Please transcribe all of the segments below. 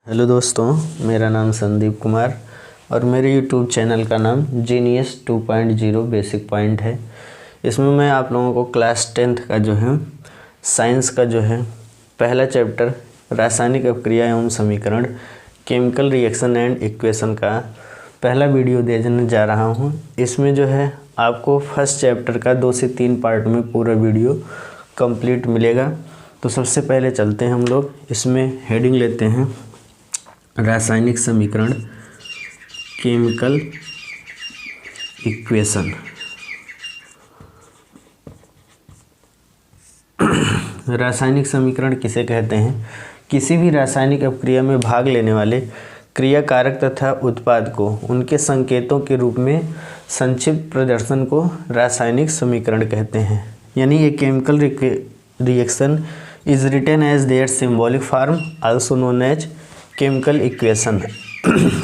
Hello दोस्तों, मेरा नाम संदीप कुमार और मेरे यूट्यूब चैनल का नाम जीनियस 2.0 बेसिक पॉइंट है। इसमें मैं आप लोगों को क्लास 10th का जो है साइंस का जो है पहला चैप्टर रासायनिक अपक्रिया एवं समीकरण केमिकल रिएक्शन एंड इक्वेशन का पहला वीडियो देने जा रहा हूं। इसमें जो है आपको फर्स्ट चैप्टर का 2 से 3 पार्ट में पूरा वीडियो कंप्लीट मिलेगा। तो सबसे पहले चलते हैं हम लोग, इसमें हेडिंग लेते हैं रासायनिक समीकरण केमिकल इक्वेशन। रासायनिक समीकरण किसे कहते हैं? किसी भी रासायनिक अपक्रिया में भाग लेने वाले क्रियाकारक तथा उत्पाद को उनके संकेतों के रूप में संक्षिप्त प्रदर्शन को रासायनिक समीकरण कहते हैं। यानी ये chemical reaction is written as their symbolic form also known as chemical equation.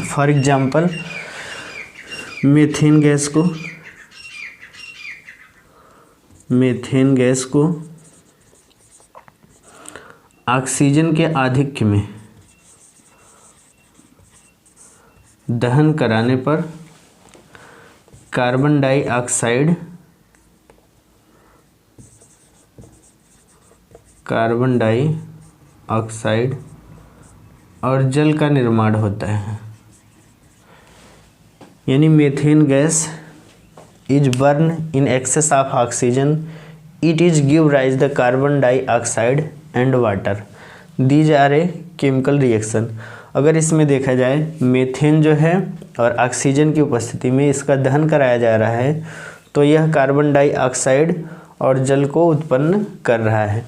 For example, methane gas को ऑक्सीजन के आधिक्य में दहन कराने पर कार्बन डाइऑक्साइड और जल का निर्माण होता है। यानी methane gas is burn in excess of oxygen, it is give rise the carbon dioxide and water, these are a chemical reaction. अगर इसमें देखा जाए मीथेन जो है और ऑक्सीजन की उपस्थिति में इसका दहन कराया जा रहा है तो यह कार्बन डाइऑक्साइड और जल को उत्पन्न कर रहा है।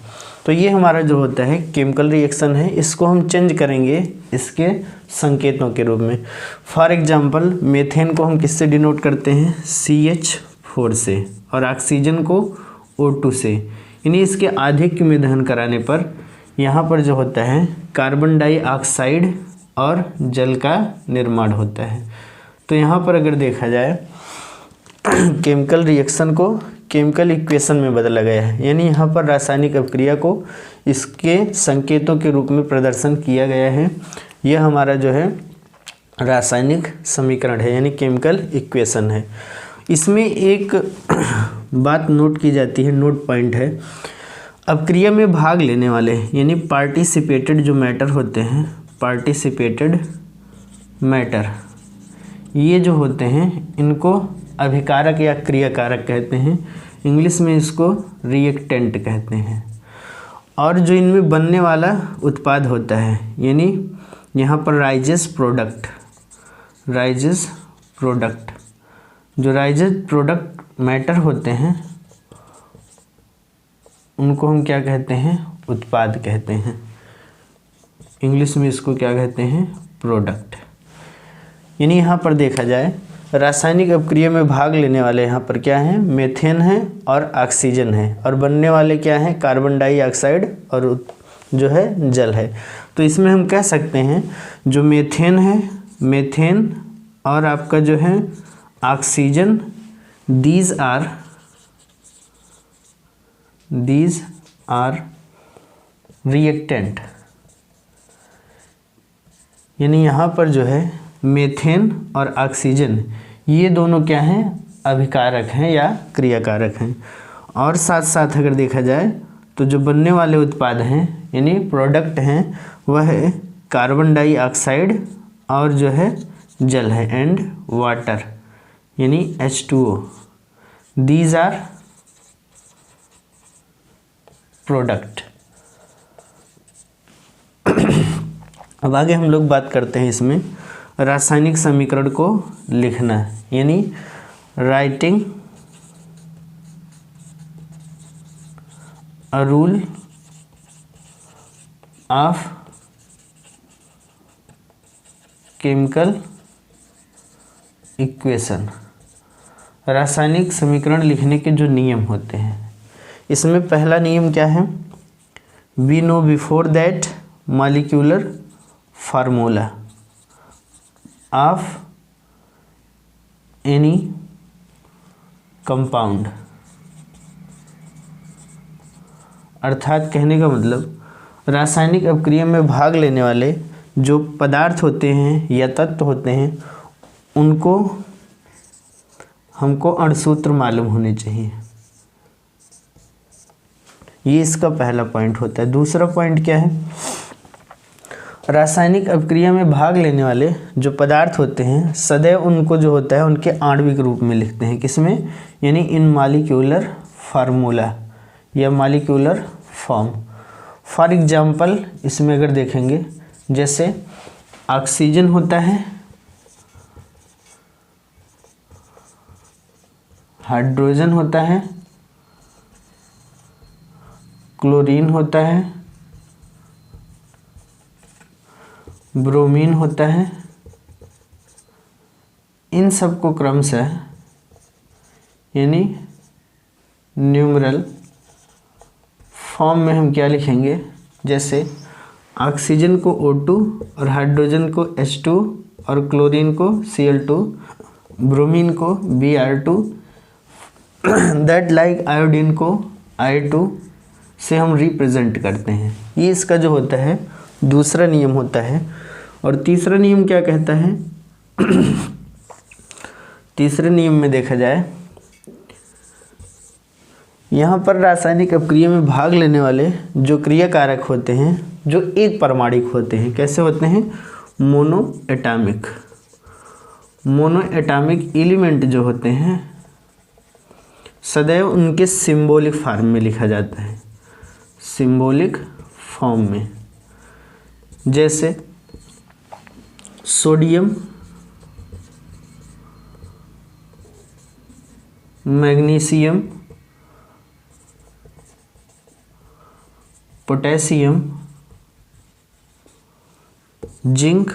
तो ये हमारा जो होता है केमिकल रिएक्शन है, इसको हम चेंज करेंगे इसके संकेतों के रूप में। फॉर एग्जांपल, मीथेन को हम किससे डिनोट करते हैं? CH4 से, और ऑक्सीजन को O2 से। यानी इसके आधिक्य में दहन कराने पर यहाँ पर जो होता है कार्बन डाइऑक्साइड और जल का निर्माण होता है। तो यहाँ पर अगर देखा जाए केमिकल रिएक्शन को केमिकल इक्वेशन में बदला गया है। यानी यहाँ पर रासायनिक अपक्रिया को इसके संकेतों के रूप में प्रदर्शन किया गया है। यह हमारा जो है रासायनिक समीकरण है, यानी केमिकल इक्वेशन है। इसमें एक बात नोट की जाती है, नोट पॉइंट है, अपक्रिया में भाग लेने वाले यानी पार्टिसिपेटेड जो मैटर होते हैं, पार्टिसिपेटेड मैटर, ये जो होते हैं इनको अभिकारक या क्रियाकारक कहते हैं। इंग्लिश में इसको रिएक्टेंट कहते हैं। और जो इनमें बनने वाला उत्पाद होता है, यानी यहाँ पर राइजेस प्रोडक्ट, जो राइजेस प्रोडक्ट मैटर होते हैं उनको हम क्या कहते हैं? उत्पाद कहते हैं। इंग्लिश में इसको क्या कहते हैं? प्रोडक्ट। यानी यहाँ पर देखा जाए रासायनिक अपक्रिया में भाग लेने वाले यहाँ पर क्या हैं? मीथेन है और ऑक्सीजन है, और बनने वाले क्या हैं? कार्बन डाइऑक्साइड और जो है जल है। तो इसमें हम कह सकते हैं जो मीथेन है, मीथेन और आपका जो है ऑक्सीजन, दीज आर रिएक्टेंट। यानी यहाँ पर जो है मीथेन और ऑक्सीजन ये दोनों क्या हैं? अभिकारक हैं या क्रियाकारक हैं। और साथ साथ अगर देखा जाए तो जो बनने वाले उत्पाद हैं यानी प्रोडक्ट हैं वह है कार्बन डाइऑक्साइड और जो है जल है, एंड वाटर यानी H2O, दीज आर प्रोडक्ट। अब आगे हम लोग बात करते हैं इसमें रासायनिक समीकरण को लिखना, यानी writing a rule of chemical equation. रासायनिक समीकरण लिखने के जो नियम होते हैं, इसमें पहला नियम क्या है? We know before that molecular formula of any compound. अर्थात कहने का मतलब रासायनिक अपक्रिया में भाग लेने वाले जो पदार्थ होते हैं या तत्व होते हैं उनको हमको अणुसूत्र मालूम होने चाहिए। ये इसका पहला पॉइंट होता है। दूसरा पॉइंट क्या है, रासायनिक अभिक्रिया में भाग लेने वाले जो पदार्थ होते हैं सदैव उनको जो होता है उनके आणविक रूप में लिखते हैं। किसमें, यानी इन मॉलिक्यूलर फार्मूला या मॉलिक्यूलर फॉर्म। फॉर एग्जांपल इसमें अगर देखेंगे, जैसे ऑक्सीजन होता है, हाइड्रोजन होता है, क्लोरीन होता है, ब्रोमीन होता है। इन सब को क्रमशः यानी न्यूमरल फॉर्म में हम क्या लिखेंगे, जैसे ऑक्सीजन को O2 और हाइड्रोजन को H2 और क्लोरीन को Cl2, ब्रोमीन को Br2, दैट लाइक आयोडीन को I2 से हम रिप्रेजेंट करते हैं। ये इसका जो होता है दूसरा नियम होता है। और तीसरा नियम क्या कहता है, तीसरे नियम में देखा जाए, यहाँ पर रासायनिक अपक्रिया में भाग लेने वाले जो क्रिया कारक होते हैं जो एक परमाणिक होते हैं, कैसे होते हैं, mono atomic. Mono atomic element जो होते हैं सदैव उनके सिंबॉलिक फॉर्म में लिखा जाता है, सिंबॉलिक फॉर्म में। जैसे sodium, magnesium, potassium, zinc,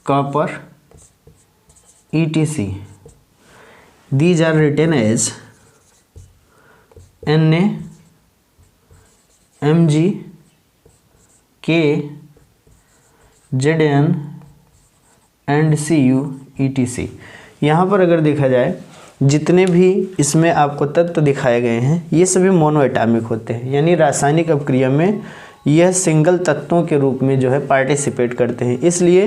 copper, etc. These are written as Na, Mg, K, Zn and Cu etc. यहाँ पर अगर देखा जाए जितने भी इसमें आपको तत्व दिखाए गए हैं ये सभी मोनो एटॉमिक होते हैं, यानी रासायनिक अपक्रिया में यह सिंगल तत्वों के रूप में जो है पार्टिसिपेट करते हैं। इसलिए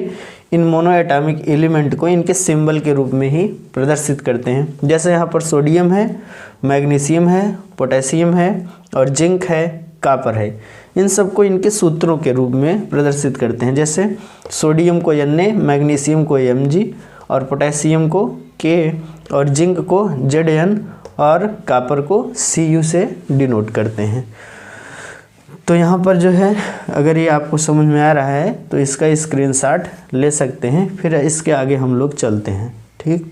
इन मोनो एटॉमिक एलिमेंट को इनके सिंबल के रूप में ही प्रदर्शित करते हैं। जैसे यहाँ पर सोडियम है, मैग्नीशियम है, पोटेशियम है और जिंक है, कॉपर है। इन सबको इनके सूत्रों के रूप में प्रदर्शित करते हैं। जैसे सोडियम को Na, मैग्नीशियम को Mg और पोटेशियम को K और जिंक को Zn और कॉपर को Cu से डिनोट करते हैं। तो यहाँ पर जो है अगर ये आपको समझ में आ रहा है तो इसका स्क्रीनशॉट ले सकते हैं, फिर इसके आगे हम लोग चलते हैं। ठीक,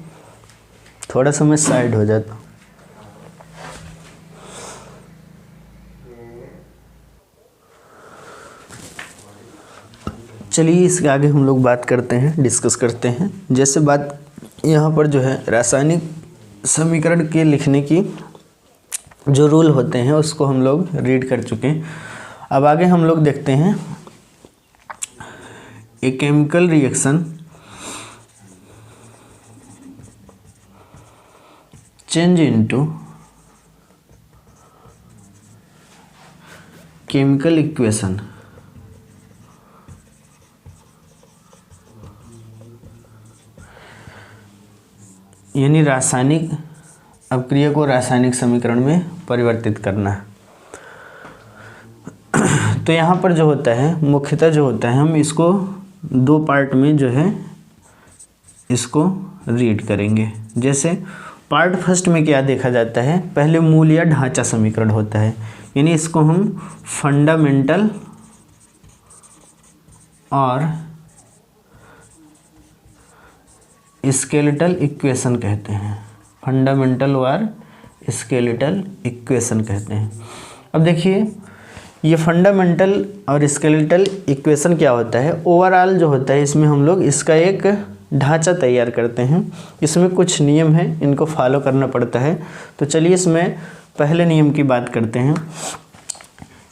थोड़ा सा मैं साइड हो जाता हूँ। चलिए इसके आगे हम लोग बात करते हैं, डिस्कस करते हैं। जैसे बात यहाँ पर जो है रासायनिक समीकरण के लिखने की जो रूल होते हैं उसको हम लोग रीड कर चुके हैं। अब आगे हम लोग देखते हैं ए chemical reaction change into chemical equation. यानी रासायनिक अपक्रिया को रासायनिक समीकरण में परिवर्तित करना। तो यहाँ पर जो होता है मुख्यतः जो होता है हम इसको दो पार्ट में जो है इसको रीड करेंगे। जैसे पार्ट फर्स्ट में क्या देखा जाता है, पहले मूल या ढांचा समीकरण होता है, यानी इसको हम फंडामेंटल और स्केलेटल इक्वेशन कहते हैं। फंडामेंटल और स्केलेटल इक्वेशन कहते हैं। अब देखिए ये फंडामेंटल और स्केलेटल इक्वेशन क्या होता है, ओवरऑल जो होता है इसमें हम लोग इसका एक ढांचा तैयार करते हैं। इसमें कुछ नियम हैं, इनको फॉलो करना पड़ता है। तो चलिए इसमें पहले नियम की बात करते हैं।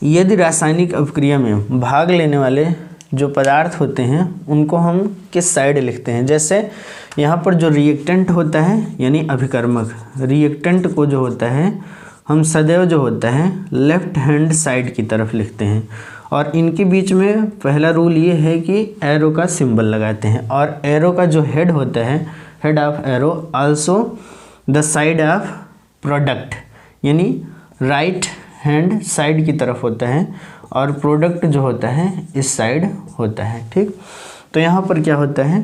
यदि रासायनिक अपक्रिया में भाग लेने वाले जो पदार्थ होते हैं उनको हम किस साइड लिखते हैं, जैसे यहाँ पर जो रिएक्टेंट होता है यानी अभिकर्मक, रिएक्टेंट को जो होता है हम सदैव जो होता है लेफ्ट हैंड साइड की तरफ लिखते हैं और इनके बीच में पहला रूल ये है कि एरो का सिंबल लगाते हैं, और एरो का जो हेड होता है, head of arrow also the side of product, यानी राइट हैंड साइड की तरफ होता है और प्रोडक्ट जो होता है इस साइड होता है। ठीक, तो यहाँ पर क्या होता है,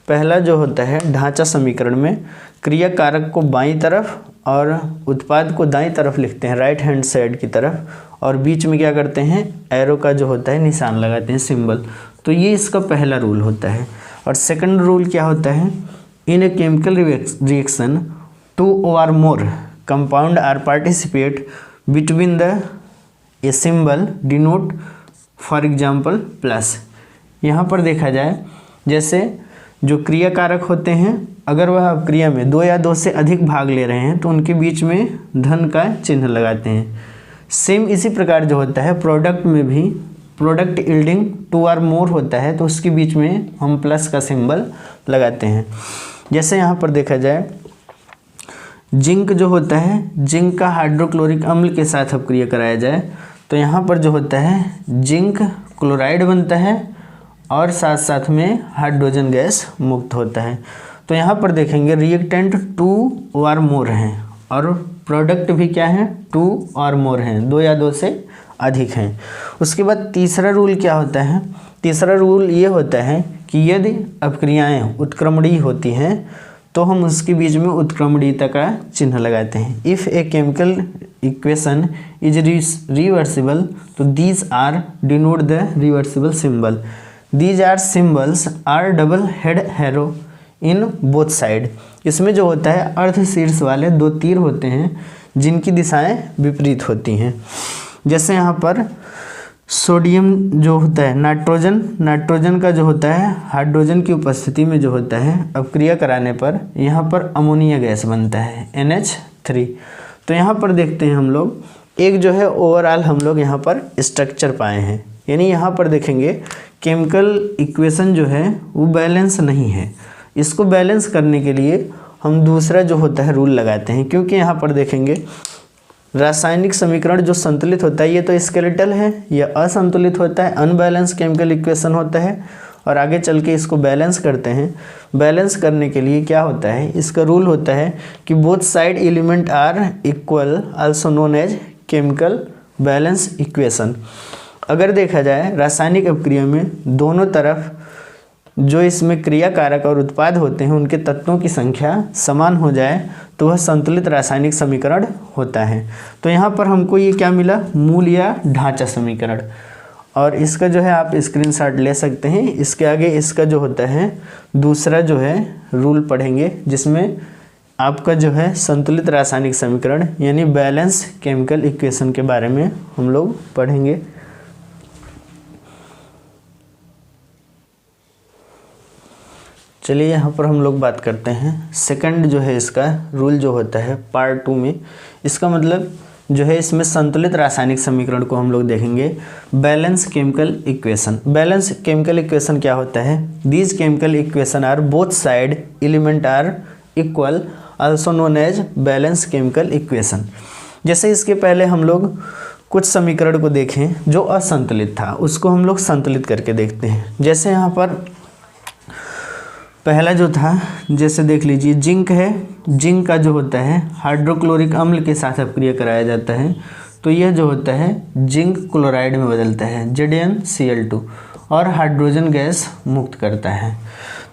पहला जो होता है ढांचा समीकरण में क्रिया कारक को बाईं तरफ और उत्पाद को दाईं तरफ लिखते हैं, राइट हैंड साइड की तरफ, और बीच में क्या करते हैं, एरो का जो होता है निशान लगाते हैं, सिंबल। तो ये इसका पहला रूल होता है। और सेकंड रूल क्या होता है, in a chemical reaction 2 or more compound are participate between the a symbol denote for example plus. यहाँ पर देखा जाए, जैसे जो क्रिया कारक होते हैं, अगर वह क्रिया में 2 या 2 से अधिक भाग ले रहे हैं तो उनके बीच में धन का चिन्ह लगाते हैं। सेम इसी प्रकार जो होता है प्रोडक्ट में भी, प्रोडक्ट यील्डिंग 2 or more होता है तो उसके बीच में हम प्लस का सिंबल लगाते हैं। जैसे यहाँ पर देखा जाए, जिंक जो होता है, जिंक का हाइड्रोक्लोरिक अम्ल के साथ अब क्रिया कराया जाए तो यहाँ पर जो होता है जिंक क्लोराइड बनता है और साथ साथ में हाइड्रोजन गैस मुक्त होता है। तो यहाँ पर देखेंगे रिएक्टेंट 2 or more हैं और प्रोडक्ट भी क्या है, 2 or more हैं, 2 या 2 से अधिक हैं। उसके बाद तीसरा रूल क्या होता है, तीसरा रूल ये होता है कि यदि अपक्रियाएँ उत्क्रमणीय होती हैं तो हम उसके बीच में उत्क्रमणीयता का चिन्ह लगाते हैं। If a chemical equation is reversible तो these are denote the reversible symbol. These are symbols are double head arrow in both side. इसमें जो होता है अर्ध शीर्ष वाले 2 तीर होते हैं जिनकी दिशाएं विपरीत होती हैं। जैसे यहाँ पर सोडियम जो होता है, नाइट्रोजन का जो होता है हाइड्रोजन की उपस्थिति में जो होता है, अब क्रिया कराने पर यहाँ पर अमोनिया गैस बनता है NH3। तो यहाँ पर देखते हैं हम लोग, एक जो है ओवरऑल हम लोग यहाँ पर स्ट्रक्चर पाए हैं, यानी यहाँ पर देखेंगे केमिकल इक्वेशन जो है वो बैलेंस नहीं है। इसको बैलेंस करने के लिए हम दूसरा जो होता है रूल लगाते हैं, क्योंकि यहाँ पर देखेंगे रासायनिक समीकरण जो संतुलित होता है ये तो स्केलेटल है, यह असंतुलित होता है, अनबैलेंस केमिकल इक्वेशन होता है, और आगे चल के इसको बैलेंस करते हैं। बैलेंस करने के लिए क्या होता है, इसका रूल होता है कि both side element are equal, also known as chemical balance equation. अगर देखा जाए रासायनिक अपक्रिया में दोनों तरफ जो इसमें क्रिया कारक और उत्पाद होते हैं उनके तत्वों की संख्या समान हो जाए तो वह संतुलित रासायनिक समीकरण होता है। तो यहाँ पर हमको ये क्या मिला, मूल या ढांचा समीकरण, और इसका जो है आप स्क्रीनशॉट ले सकते हैं। इसके आगे इसका जो होता है दूसरा जो है रूल पढ़ेंगे जिसमें आपका जो है संतुलित रासायनिक समीकरण यानी बैलेंस केमिकल इक्वेशन के बारे में हम लोग पढ़ेंगे। चलिए यहाँ पर हम लोग बात करते हैं सेकंड जो है इसका रूल जो होता है पार्ट 2 में। इसका मतलब जो है इसमें संतुलित रासायनिक समीकरण को हम लोग देखेंगे balance chemical equation. Balance chemical equation क्या होता है, these chemical equation are both side element are equal, also known as balance chemical equation. जैसे इसके पहले हम लोग कुछ समीकरण को देखें जो असंतुलित था, उसको हम लोग संतुलित करके देखते हैं। जैसे यहाँ पर पहला जो था, जैसे देख लीजिए जिंक है, जिंक का जो होता है हाइड्रोक्लोरिक अम्ल के साथ अपक्रिया कराया जाता है तो यह जो होता है जिंक क्लोराइड में बदलता है ZnCl2 और हाइड्रोजन गैस मुक्त करता है।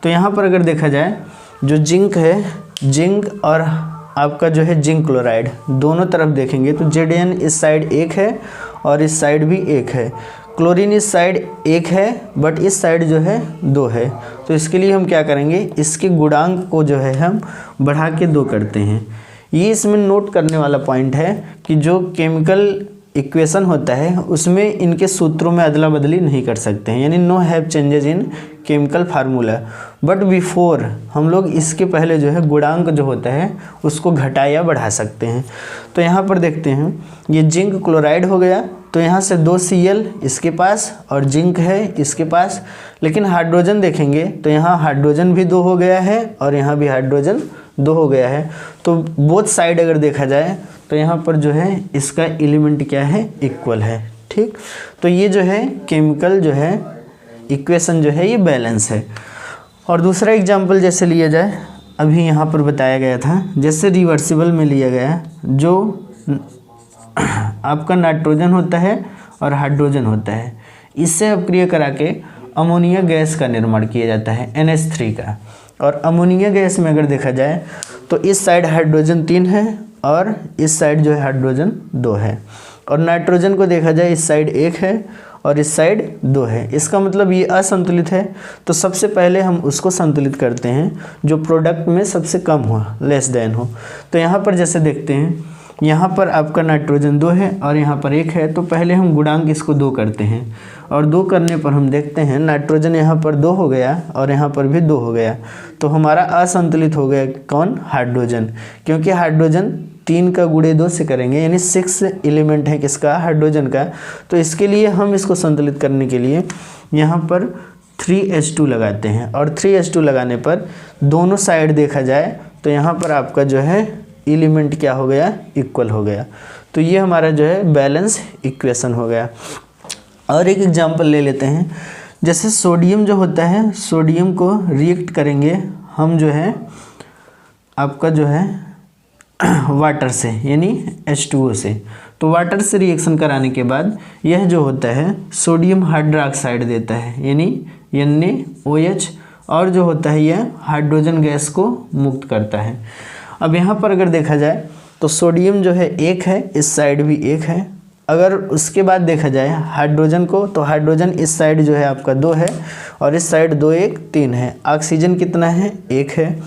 तो यहाँ पर अगर देखा जाए जो जिंक है, जिंक और आपका जो है जिंक क्लोराइड दोनों तरफ देखेंगे तो Zn इस साइड 1 है और इस साइड भी 1 है। क्लोरीन इस साइड 1 है बट इस साइड जो है 2 है। तो इसके लिए हम क्या करेंगे, इसके गुणांक को जो है हम बढ़ा के 2 करते हैं। ये इसमें नोट करने वाला पॉइंट है कि जो केमिकल इक्वेशन होता है उसमें इनके सूत्रों में अदला बदली नहीं कर सकते हैं, यानी no have changes in chemical formula. But before हम लोग इसके पहले जो है गुणांक जो होता है उसको घटा या बढ़ा सकते हैं। तो यहाँ पर देखते हैं ये जिंक क्लोराइड हो गया तो यहाँ से 2 Cl इसके पास और जिंक है इसके पास, लेकिन हाइड्रोजन देखेंगे तो यहाँ हाइड्रोजन भी 2 हो गया है और यहाँ भी हाइड्रोजन 2 हो गया है। तो बोथ साइड अगर देखा जाए तो यहाँ पर जो है इसका एलिमेंट क्या है, इक्वल है। ठीक। ठीक, तो ये जो है केमिकल जो है इक्वेशन जो है ये बैलेंस है। और दूसरा एग्जाम्पल जैसे लिया जाए, अभी यहाँ पर बताया गया था, जैसे रिवर्सिबल में लिया गया, जो आपका नाइट्रोजन होता है और हाइड्रोजन होता है, इससे अपक्रिया करा के अमोनिया गैस का निर्माण किया जाता है NH3 का। और अमोनिया गैस में अगर देखा जाए तो इस साइड हाइड्रोजन 3 है और इस साइड जो है हाइड्रोजन 2 है, और नाइट्रोजन को देखा जाए इस साइड 1 है और इस साइड 2 है। इसका मतलब ये असंतुलित है, तो सबसे पहले हम उसको संतुलित करते हैं जो प्रोडक्ट में सबसे कम हो, लेस देन हो। तो यहाँ पर जैसे देखते हैं, यहाँ पर आपका नाइट्रोजन 2 है और यहाँ पर 1 है, तो पहले हम गुणांक इसको 2 करते हैं, और 2 करने पर हम देखते हैं नाइट्रोजन यहाँ पर 2 हो गया और यहाँ पर भी 2 हो गया, तो हमारा असंतुलित हो गया कौन, हाइड्रोजन, क्योंकि हाइड्रोजन 3 का गुणे 2 से करेंगे, यानी 6 एलिमेंट है किसका, हाइड्रोजन का। तो इसके लिए हम इसको संतुलित करने के लिए यहाँ पर 3H2 लगाते हैं, और 3H2 लगाने पर दोनों साइड देखा जाए तो यहाँ पर आपका जो है एलिमेंट क्या हो गया, इक्वल हो गया। तो ये हमारा जो है बैलेंस इक्वेशन हो गया। और एक एग्जांपल ले लेते हैं, जैसे सोडियम जो होता है, सोडियम को रिएक्ट करेंगे हम जो है आपका जो है वाटर से, यानी H2O से। तो वाटर से रिएक्शन कराने के बाद यह जो होता है सोडियम हाइड्रोक्साइड देता है, यानी NaOH, और जो होता है यह हाइड्रोजन गैस को मुक्त करता है। अब यहाँ पर अगर देखा जाए तो सोडियम जो है 1 है, इस साइड भी 1 है। अगर उसके बाद देखा जाए हाइड्रोजन को, तो हाइड्रोजन इस साइड जो है आपका 2 है और इस साइड 2 1 3 है। ऑक्सीजन कितना है, 1 है।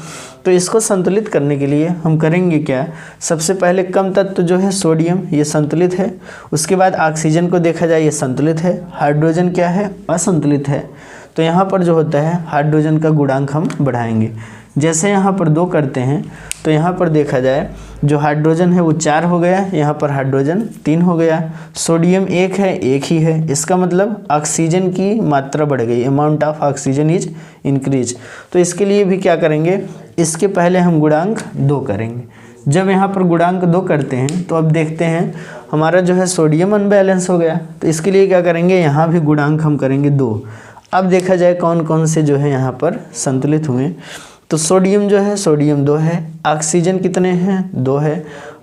तो इसको संतुलित करने के लिए हम करेंगे क्या, सबसे पहले कम तत्व जो है सोडियम, ये संतुलित है। उसके बाद ऑक्सीजन को देखा जाए, ये संतुलित है। हाइड्रोजन क्या है, असंतुलित है। तो यहाँ पर जो होता है हाइड्रोजन का गुणांक हम बढ़ाएंगे। जैसे यहाँ पर 2 करते हैं तो यहाँ पर देखा जाए जो हाइड्रोजन है वो 4 हो गया, यहाँ पर हाइड्रोजन 3 हो गया। सोडियम 1 है, 1 ही है, इसका मतलब ऑक्सीजन की मात्रा बढ़ गई, amount of oxygen is increase. तो इसके लिए भी क्या करेंगे, इसके पहले हम गुणांक 2 करेंगे। जब यहाँ पर गुणांक 2 करते हैं तो अब देखते हैं हमारा जो है सोडियम अनबैलेंस हो गया, तो इसके लिए क्या करेंगे, यहाँ भी गुणांक हम करेंगे 2। अब देखा जाए कौन कौन से जो है यहाँ पर संतुलित हुए, तो सोडियम जो है, सोडियम 2 है। ऑक्सीजन कितने हैं, 2 है।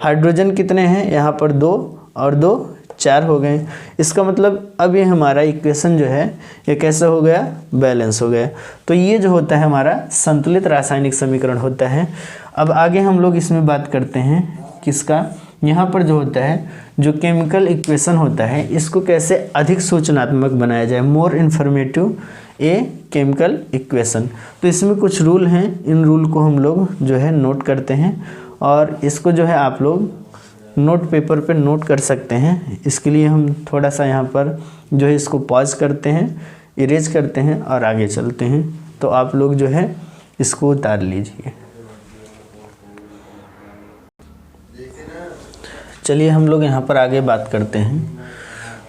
हाइड्रोजन कितने हैं, यहाँ पर 2 और 2 4 हो गए। इसका मतलब अब ये हमारा इक्वेशन जो है ये कैसा हो गया, बैलेंस हो गया। तो ये जो होता है हमारा संतुलित रासायनिक समीकरण होता है। अब आगे हम लोग इसमें बात करते हैं किसका, यहाँ पर जो होता है जो केमिकल इक्वेशन होता है, इसको कैसे अधिक सूचनात्मक बनाया जाए, मोर इन्फॉर्मेटिव ए केमिकल इक्वेशन। तो इसमें कुछ रूल हैं, इन रूल को हम लोग जो है नोट करते हैं, और इसको जो है आप लोग नोट पेपर पे नोट कर सकते हैं। इसके लिए हम थोड़ा सा यहाँ पर जो है इसको पॉज करते हैं, इरेज करते हैं और आगे चलते हैं। तो आप लोग जो है इसको उतार लीजिए। चलिए हम लोग यहाँ पर आगे बात करते हैं।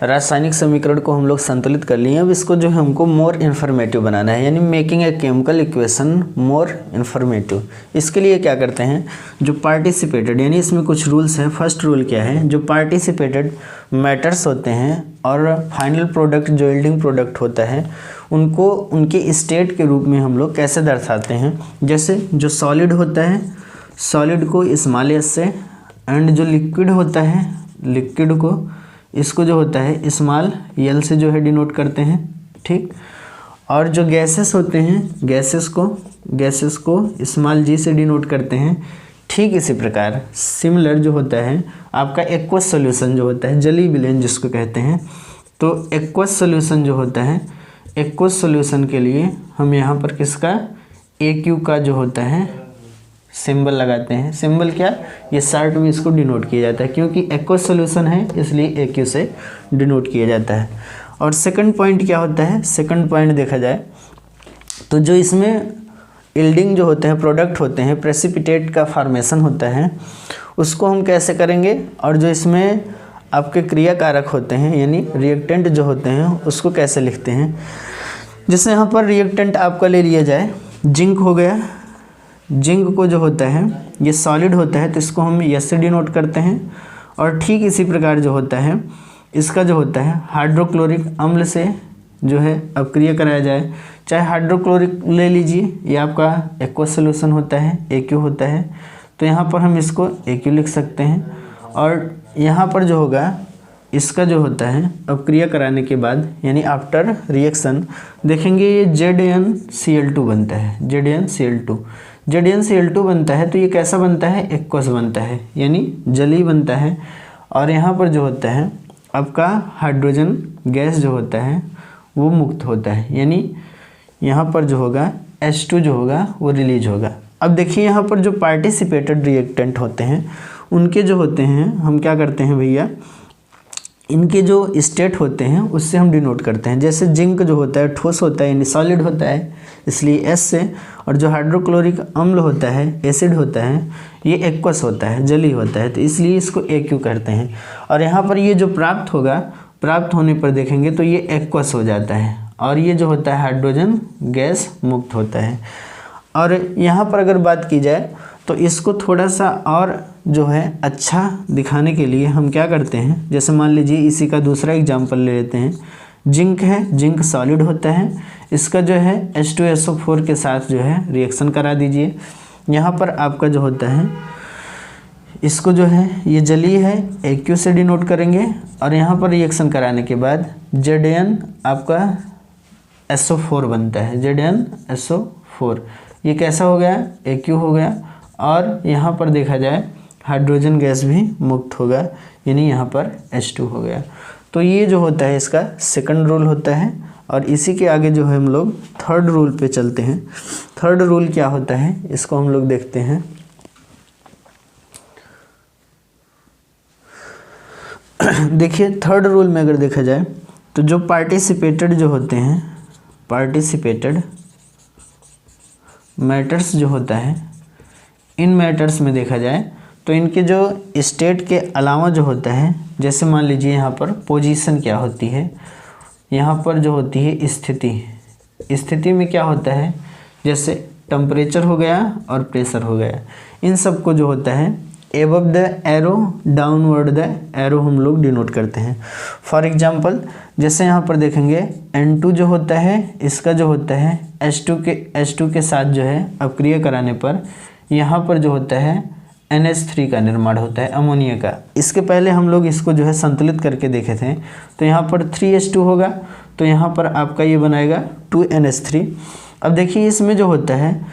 रासायनिक समीकरण को हम लोग संतुलित कर लिए। अब इसको जो है हमको मोर इन्फॉर्मेटिव बनाना है, यानी making a chemical equation more informative. इसके लिए क्या करते हैं, जो पार्टिसिपेटेड, यानी इसमें कुछ रूल्स हैं। फर्स्ट रूल क्या है, जो पार्टिसिपेटेड मैटर्स होते हैं और फाइनल प्रोडक्ट जो यील्डिंग प्रोडक्ट होता है, उनको उनके स्टेट के रूप में हम लोग कैसे दर्शाते हैं। जैसे जो सॉलिड होता है, सॉलिड को स्मॉल एस से, एंड जो लिक्विड होता है, लिक्विड को इसको जो होता है स्मॉल एल से जो है डिनोट करते हैं, ठीक। और जो गैसेस होते हैं, गैसेस को स्मॉल जी से डिनोट करते हैं। ठीक इसी प्रकार सिमिलर जो होता है आपका एक्वस सॉल्यूशन जो होता है, जली विलेन जिसको कहते हैं, तो एक्वस सॉल्यूशन जो होता है, एक्वस सॉल्यूशन के लिए हम यहाँ पर किसका, AQ का जो होता है सिंबल लगाते हैं। सिंबल क्या, ये शॉर्ट में इसको डिनोट किया जाता है, क्योंकि एक्वस सॉल्यूशन है इसलिए AQ से डिनोट किया जाता है। और सेकंड पॉइंट क्या होता है, सेकंड पॉइंट देखा जाए तो जो इसमें यील्डिंग जो होते हैं प्रोडक्ट होते हैं, प्रेसिपिटेट का फॉर्मेशन होता है, उसको हम कैसे करेंगे। और जो इसमें आपके क्रियाकारक होते हैं, यानी रिएक्टेंट जो होते हैं, उसको कैसे लिखते हैं। जैसे यहाँ पर रिएक्टेंट आपका ले लिया जाए, जिंक हो गया। जिंक को जो होता है ये सॉलिड होता है, तो इसको हम एस से डिनोट करते हैं। और ठीक इसी प्रकार जो होता है इसका जो होता है हाइड्रोक्लोरिक अम्ल से जो है अपक्रिया कराया जाए, चाहे हाइड्रोक्लोरिक ले लीजिए, ये आपका एक्वस सोल्यूशन होता है, AQ होता है, तो यहाँ पर हम इसको AQ लिख सकते हैं। और यहाँ पर जो होगा इसका जो होता है अपक्रिया कराने के बाद यानी आफ्टर रिएक्शन देखेंगे ये ZnCl2 बनता है, ZnCl2 बनता है। तो ये कैसा बनता है, एक्वस बनता है यानी जली बनता है। और यहाँ पर जो होता है आपका हाइड्रोजन गैस जो होता है वो मुक्त होता है, यानी यहाँ पर जो होगा H2 जो होगा वो रिलीज होगा। अब देखिए यहाँ पर जो पार्टिसिपेटेड रिएक्टेंट होते हैं उनके जो होते हैं हम क्या करते हैं भैया, इनके जो स्टेट होते हैं उससे हम डिनोट करते हैं। जैसे जिंक जो होता है ठोस होता है यानी सॉलिड होता है, इसलिए S से, और जो हाइड्रोक्लोरिक अम्ल होता है, एसिड होता है, ये एक्वस होता है, जली होता है, तो इसलिए इसको AQ कहते हैं। और यहाँ पर ये जो प्राप्त होगा, प्राप्त होने पर देखेंगे तो ये एक्वस हो जाता है और ये जो होता है हाइड्रोजन गैस मुक्त होता है। और यहाँ पर अगर बात की जाए तो इसको थोड़ा सा और जो है अच्छा दिखाने के लिए हम क्या करते हैं, जैसे मान लीजिए इसी का दूसरा एग्जांपल ले लेते हैं। जिंक है, जिंक सॉलिड होता है, इसका जो है H2SO4 के साथ जो है रिएक्शन करा दीजिए। यहाँ पर आपका जो होता है इसको जो है ये जली है, AQ से डिनोट करेंगे। और यहाँ पर रिएक्शन कराने के बाद Zn आपका SO4 बनता है, ZnSO4, ये कैसा हो गया, AQ हो गया। और यहाँ पर देखा जाए हाइड्रोजन गैस भी मुक्त होगा, यानी यहाँ पर H2 हो गया। तो ये जो होता है इसका सेकंड रूल होता है। और इसी के आगे जो है हम लोग थर्ड रूल पे चलते हैं। थर्ड रूल क्या होता है इसको हम लोग देखते हैं। देखिए थर्ड रूल में अगर देखा जाए तो जो पार्टिसिपेटेड जो होते हैं, पार्टिसिपेटेड मैटर्स जो होता है, इन मैटर्स में देखा जाए तो इनके जो स्टेट के अलावा जो होता है, जैसे मान लीजिए यहाँ पर पोजीशन क्या होती है, यहाँ पर जो होती है स्थिति, स्थिति में क्या होता है, जैसे टेम्परेचर हो गया और प्रेशर हो गया, इन सब को जो होता है above the arrow downward the arrow हम लोग डिनोट करते हैं। फॉर एग्जांपल जैसे यहाँ पर देखेंगे N2 जो होता है इसका जो होता है H2 के साथ जो है अपक्रिया कराने पर यहाँ पर जो होता है NH3 का निर्माण होता है, अमोनिया का। इसके पहले हम लोग इसको जो है संतुलित करके देखे थे, तो यहाँ पर 3H2 होगा, तो यहाँ पर आपका ये बनाएगा 2NH3। अब देखिए इसमें जो होता है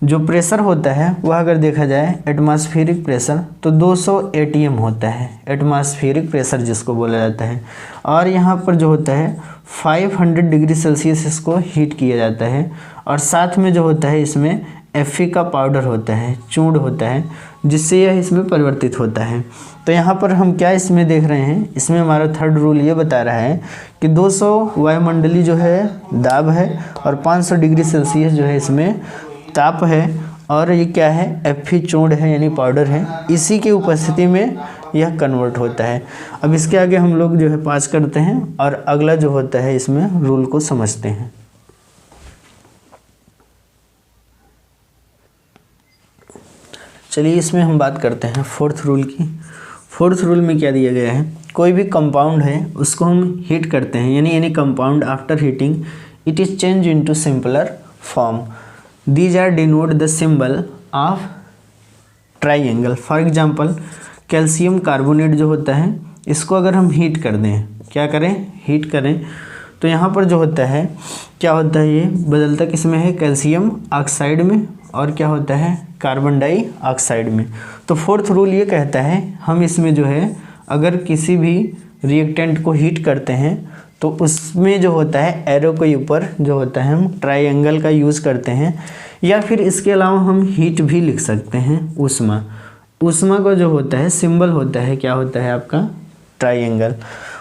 जो प्रेशर होता है वह अगर देखा जाए एटमॉस्फेरिक प्रेशर तो 200 ATM होता है, एटमॉस्फेरिक प्रेशर जिसको बोला जाता है। और यहाँ पर जो होता है 500 डिग्री सेल्सियस इसको हीट किया जाता है। और साथ में जो होता है इसमें Fe का पाउडर होता है, चूर्ण होता है, जिससे यह इसमें परिवर्तित होता है। तो यहाँ पर हम क्या इसमें देख रहे हैं, इसमें हमारा थर्ड रूल ये बता रहा है कि 200 वायुमंडलीय जो है दाब है और 500 डिग्री सेल्सियस जो है इसमें ताप है। और ये क्या है, Fe चूर्ण है यानी पाउडर है, इसी की उपस्थिति में यह कन्वर्ट होता है। अब इसके आगे हम लोग जो है पास करते हैं और अगला जो होता है इसमें रूल को समझते हैं। चलिए इसमें हम बात करते हैं फोर्थ रूल की। फोर्थ रूल में क्या दिया गया है, कोई भी कंपाउंड है उसको हम हीट करते हैं, यानी any compound after heating it is change into simpler form, these are denote the symbol of triangle. For example calcium carbonate जो होता है इसको अगर हम हीट कर दें, क्या करें, हीट करें, तो यहाँ पर जो होता है क्या होता है, ये बदलता किस में है, कैल्शियम ऑक्साइड में, और क्या होता है कार्बन डाइऑक्साइड में। तो फोर्थ रूल ये कहता है हम इसमें जो है अगर किसी भी रिएक्टेंट को हीट करते हैं तो उसमें जो होता है एरो के ऊपर जो होता है हम ट्राइंगल का यूज़ करते हैं, या फिर इसके अलावा हम हीट भी लिख सकते हैं ऊष्मा। ऊष्मा का जो होता है सिंबल होता है क्या होता है आपका ट्राइंगल।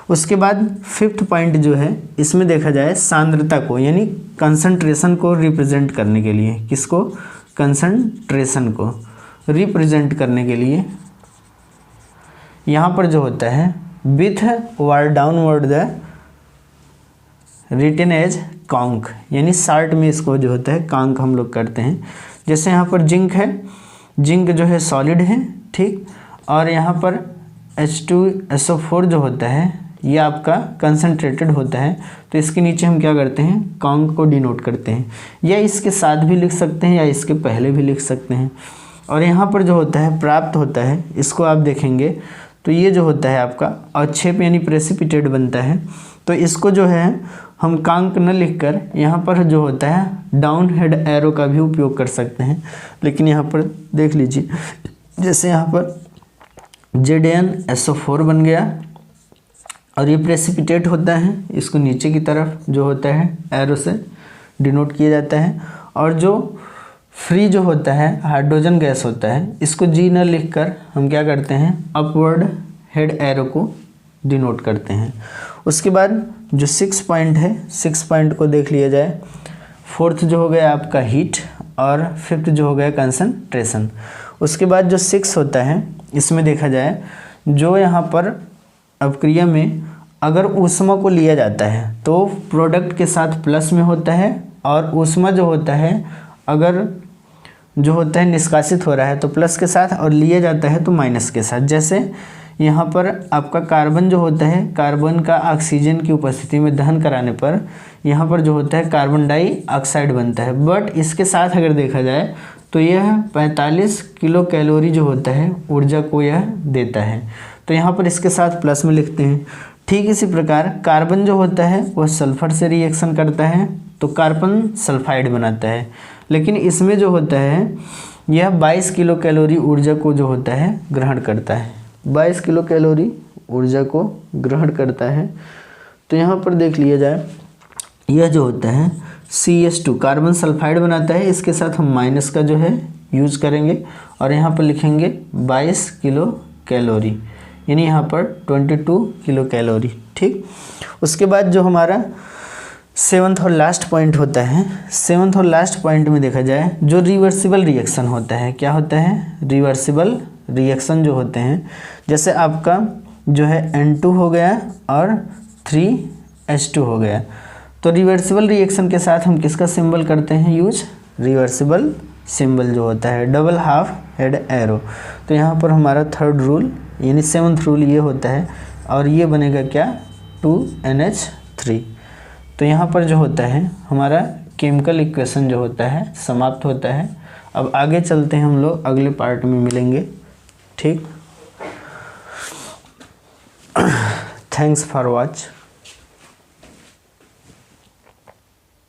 उसके बाद फिफ्थ पॉइंट जो है इसमें देखा जाए सांद्रता को यानी कंसंट्रेशन को रिप्रेजेंट करने के लिए, किसको, कंसंट्रेशन को रिप्रेजेंट करने के लिए यहाँ पर जो होता है with war downward the written as conc, यानी शार्ट में इसको जो होता है कॉन्क हम लोग करते हैं। जैसे यहाँ पर जिंक है, जिंक जो है सॉलिड है, ठीक, और यहाँ पर H2SO4 जो होता है ये आपका कंसनट्रेटेड होता है, तो इसके नीचे हम क्या करते हैं, कांग को डिनोट करते हैं, या इसके साथ भी लिख सकते हैं या इसके पहले भी लिख सकते हैं। और यहाँ पर जो होता है प्राप्त होता है, इसको आप देखेंगे तो ये जो होता है आपका अवक्षेप यानी प्रेसिपिटेट बनता है। तो इसको जो है हम कांक न लिखकर यहाँ पर जो होता है डाउन हेड एरो का भी उपयोग कर सकते हैं। लेकिन यहाँ पर देख लीजिए, जैसे यहाँ पर ZnSO4 बन गया और ये प्रेसिपिटेट होता है, इसको नीचे की तरफ जो होता है एरो से डिनोट किया जाता है। और जो फ्री जो होता है हाइड्रोजन गैस होता है, इसको G न लिखकर हम क्या करते हैं, अपवर्ड हेड एरो को डिनोट करते हैं। उसके बाद जो 6 पॉइंट है, 6 पॉइंट को देख लिया जाए। 4th जो हो गया आपका हीट और 5th जो हो गया कंसंट्रेशन। उसके बाद जो 6 होता है, इसमें देखा जाए जो यहाँ पर अपक्रिया में अगर ऊष्मा को लिया जाता है तो प्रोडक्ट के साथ प्लस में होता है, और ऊष्मा जो होता है अगर जो होता है निष्कासित हो रहा है तो प्लस के साथ, और लिया जाता है तो माइनस के साथ। जैसे यहाँ पर आपका कार्बन जो होता है, कार्बन का ऑक्सीजन की उपस्थिति में दहन कराने पर यहाँ पर जो होता है कार्बन डाइऑक्साइड बनता है। बट इसके साथ अगर देखा जाए तो यह 45 किलो कैलोरी जो होता है ऊर्जा को यह देता है। तो यहाँ पर इसके साथ प्लस में लिखते हैं। ठीक इसी प्रकार कार्बन जो होता है वह सल्फर से रिएक्शन करता है तो कार्बन सल्फाइड बनाता है। लेकिन इसमें जो होता है यह 22 किलो कैलोरी ऊर्जा को जो होता है ग्रहण करता है, 22 किलो कैलोरी ऊर्जा को ग्रहण करता है। तो यहाँ पर देख लिया जाए, यह जो होता है CH2 कार्बन सल्फाइड बनाता है। इसके साथ हम माइनस का जो है यूज करेंगे और यहाँ पर लिखेंगे 22 किलो कैलोरी, यानी यहाँ पर 22 किलो कैलोरी। ठीक, उसके बाद जो हमारा 7th और लास्ट पॉइंट होता है, 7th और लास्ट पॉइंट में देखा जाए जो रिवर्सिबल रिएक्शन होता है, क्या होता है, रिवर्सिबल रिएक्शन जो होते हैं, जैसे आपका जो है N2 हो गया और 3H2 हो गया। तो रिवर्सिबल रिएक्शन के साथ हम किसका सिंबल करते हैं यूज, रिवर्सिबल सिंबल जो होता है डबल हाफ हेड एरो। तो यहाँ पर हमारा 3rd रूल यानी 7th रूल ये होता है, और ये बनेगा क्या, 2NH3। तो यहाँ पर जो होता है हमारा केमिकल इक्वेशन जो होता है समाप्त होता है। अब आगे चलते हैं, हम लोग अगले पार्ट में मिलेंगे। ठीक, थैंक्स फॉर वॉच।